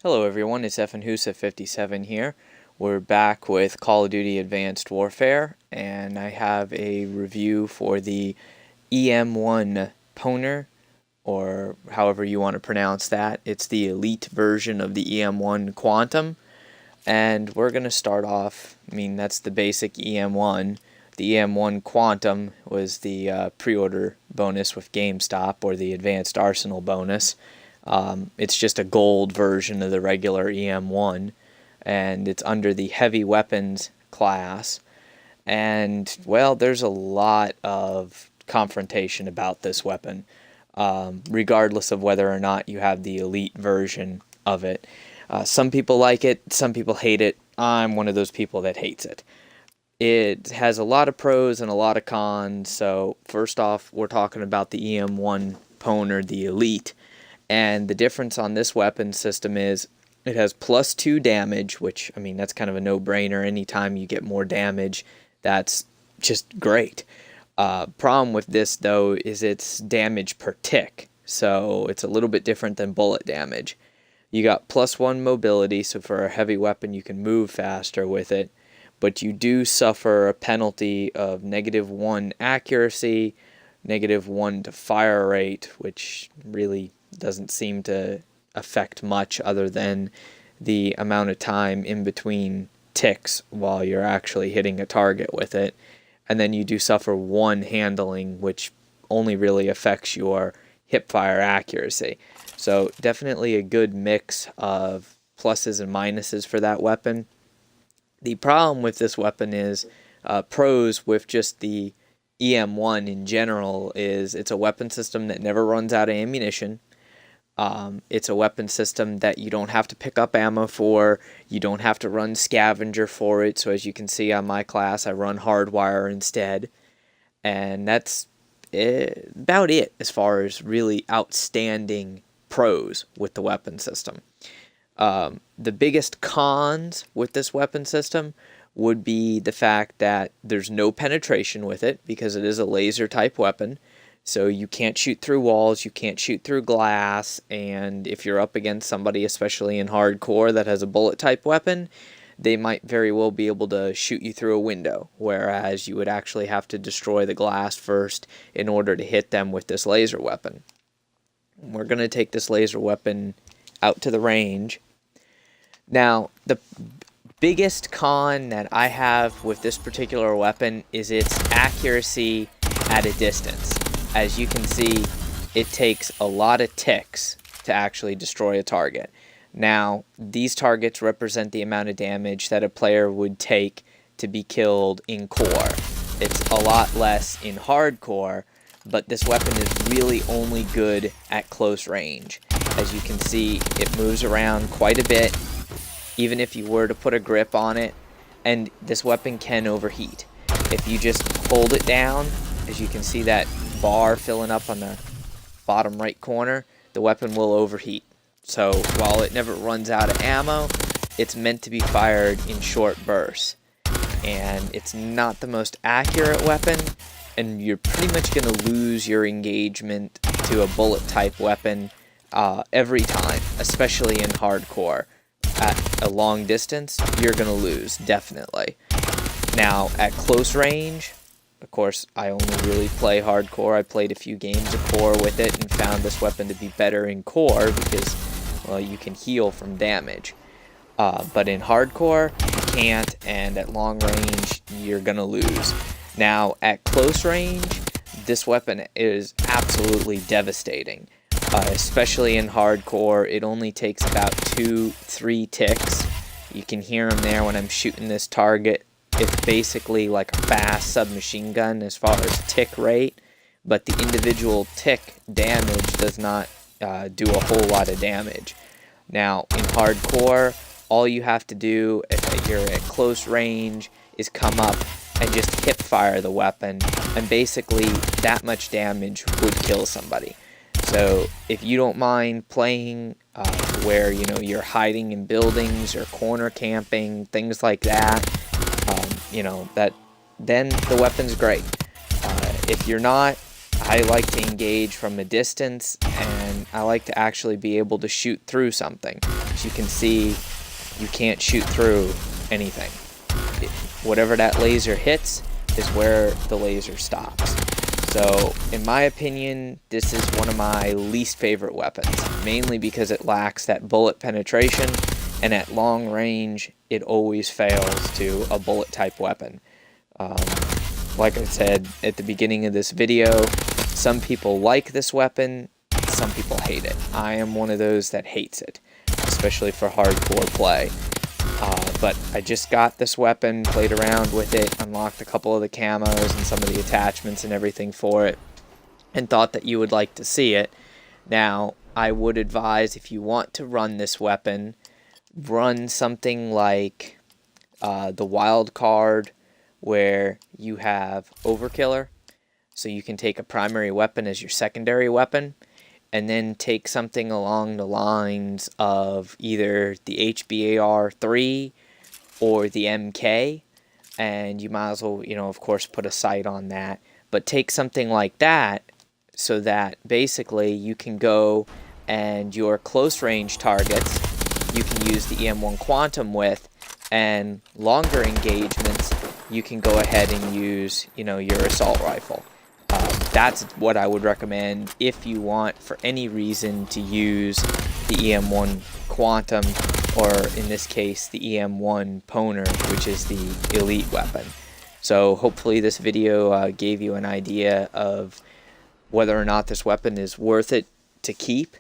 Hello everyone, it's FNHusa57 here. We're back with Call of Duty Advanced Warfare, and I have a review for the EM1 PWNER, or however you want to pronounce that. It's the elite version of the EM1 Quantum, and we're going to start off, that's the basic EM1. The EM1 Quantum was the pre-order bonus with GameStop, or the Advanced Arsenal bonus. It's just a gold version of the regular EM1, and it's under the heavy weapons class. And, well, there's a lot of confrontation about this weapon, regardless of whether or not you have the elite version of it. Some people like it, some people hate it. I'm one of those people that hates it. It has a lot of pros and a lot of cons. So first off, we're talking about the EM1 PWNER, the elite. And the difference on this weapon system is it has +2 damage, which, that's kind of a no-brainer. Anytime you get more damage, that's just great. Problem with this, though, is it's damage per tick. So it's a little bit different than bullet damage. You got +1 mobility, so for a heavy weapon, you can move faster with it. But you do suffer a penalty of -1 accuracy, -1 to fire rate, which really doesn't seem to affect much other than the amount of time in between ticks while you're actually hitting a target with it. And then you do suffer 1 handling, which only really affects your hipfire accuracy. So definitely a good mix of pluses and minuses for that weapon. The problem with this weapon is pros with just the EM1 in general is it's a weapon system that never runs out of ammunition. It's a weapon system that you don't have to pick up ammo for, you don't have to run scavenger for it, so as you can see on my class, I run hardwire instead, and that's about it as far as really outstanding pros with the weapon system. The biggest cons with this weapon system would be the fact that there's no penetration with it, because it is a laser type weapon. So you can't shoot through walls, you can't shoot through glass, and if you're up against somebody, especially in hardcore, that has a bullet type weapon, they might very well be able to shoot you through a window, whereas you would actually have to destroy the glass first in order to hit them with this laser weapon. We're going to take this laser weapon out to the range. Now, the biggest con that I have with this particular weapon is its accuracy at a distance. As you can see, it takes a lot of ticks to actually destroy a target. Now, these targets represent the amount of damage that a player would take to be killed in core. It's a lot less in hardcore, but this weapon is really only good at close range. As you can see, it moves around quite a bit, even if you were to put a grip on it, and this weapon can overheat. If you just hold it down, as you can see that bar filling up on the bottom right corner, the weapon will overheat. So while it never runs out of ammo, it's meant to be fired in short bursts. And it's not the most accurate weapon, and you're pretty much going to lose your engagement to a bullet type weapon every time, especially in hardcore. At a long distance, you're going to lose, definitely. Now, at close range, of course, I only really play hardcore. I played a few games of core with it and found this weapon to be better in core because, well, you can heal from damage. But in hardcore, you can't, and at long range, you're going to lose. Now, at close range, this weapon is absolutely devastating. Especially in hardcore, it only takes about 2-3 ticks. You can hear them there when I'm shooting this target. It's basically like a fast submachine gun as far as tick rate, but the individual tick damage does not do a whole lot of damage. Now, in hardcore, all you have to do if you're at close range is come up and just hip fire the weapon, and basically that much damage would kill somebody. So if you don't mind playing where you're hiding in buildings or corner camping, things like that, then the weapon's great. If you're not, I like to engage from a distance, and I like to actually be able to shoot through something. As you can see, you can't shoot through anything. Whatever that laser hits is where the laser stops. So, in my opinion, this is one of my least favorite weapons, mainly because it lacks that bullet penetration, and at long range, it always fails to a bullet type weapon. Like I said at the beginning of this video, some people like this weapon, some people hate it. I am one of those that hates it, especially for hardcore play. But I just got this weapon, played around with it, unlocked a couple of the camos and some of the attachments and everything for it, and thought that you would like to see it. Now, I would advise, if you want to run this weapon, run something like the wild card, where you have Overkiller, so you can take a primary weapon as your secondary weapon, and then take something along the lines of either the HBAR-3 or the MK, and you might as well, of course, put a sight on that, but take something like that so that basically you can go and your close range targets you can use the EM1 Quantum with, and longer engagements you can go ahead and use, your assault rifle. That's what I would recommend if you want, for any reason, to use the EM1 Quantum, or in this case, the EM1 PWNER, which is the elite weapon. So hopefully this video gave you an idea of whether or not this weapon is worth it to keep.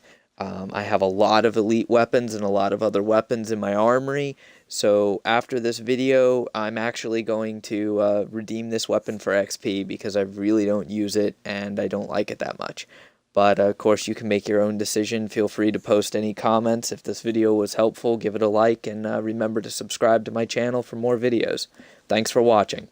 I have a lot of elite weapons and a lot of other weapons in my armory, so after this video I'm actually going to redeem this weapon for XP, because I really don't use it and I don't like it that much. But of course you can make your own decision. Feel free to post any comments. If this video was helpful, give it a like, and remember to subscribe to my channel for more videos. Thanks for watching.